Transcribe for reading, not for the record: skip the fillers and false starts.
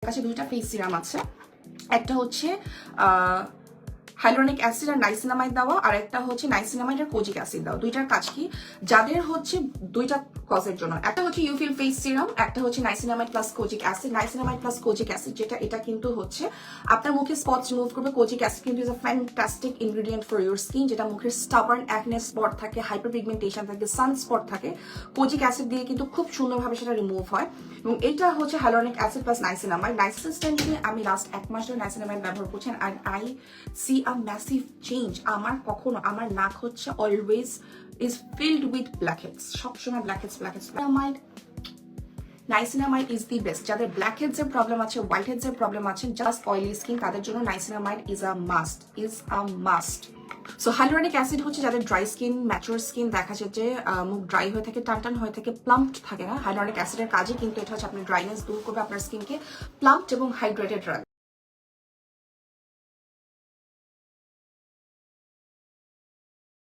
কাছে দুইটা face serum আছে, একটা হচ্ছে হাইলোরনিক অ্যাসিড আর নাইসিনামাইড দেওয়া, আর একটা হচ্ছে নাইসিনামাইড আর কোজিক অ্যাসিড দেওয়া। দুইটার কাজ কি, যাদের হচ্ছে দুইটা কজের জন্য, একটা হচ্ছে ইউফিল ফেস সিরাম, একটা হচ্ছে niacinamide plus kojic acid. Niacinamide plus kojic acid যেটা, এটা কিন্তু হচ্ছে আপনার মুখে স্পটস রিমুভ করবে। কোজিক অ্যাসিড কিন্তু is a fantastic ingredient for your skin, যেটা মুখের স্টাবার্ন অ্যাকনে স্পট থাকে, হাইপার পিগমেন্টেশন থাকে, সান স্পট থাকে, কোজিক অ্যাসিড দিয়ে কিন্তু খুব সুন্দরভাবে সেটা রিমুভ হয়। এবং এইটা হচ্ছে hyaluronic acid plus niacinamide. Niacinamide আমি লাস্ট 1 মাস ধরে নাইসিনামাইড ব্যবহার করছি, and I see a massive change. আমার নাক হচ্ছে always is filled with blackheads, সবসময় blackheads. Niacinamide is the best. যাদের ব্ল্যাকহেডস এর প্রবলেম আছে, হোয়াইট হেডস এর প্রবলেম আছে, জাস্ট অয়েলি স্কিন, তাদের জন্য niacinamide is a must. So hyaluronic acid হচ্ছে যাদের ড্রাই স্কিন, ম্যাচুর স্কিন, দেখা যায় যে মুখ ড্রাই হয়ে থাকে, টান হয়ে থাকে, প্লাম্পড থাকে না। হাইলোরনিক অ্যাসিডের কাজে কিন্তু এটা হচ্ছে আপনার ড্রাইনেস দূর করবে, আপনার স্কিনকে প্লাম্পড এবং হাইড্রেটেড রাখবে।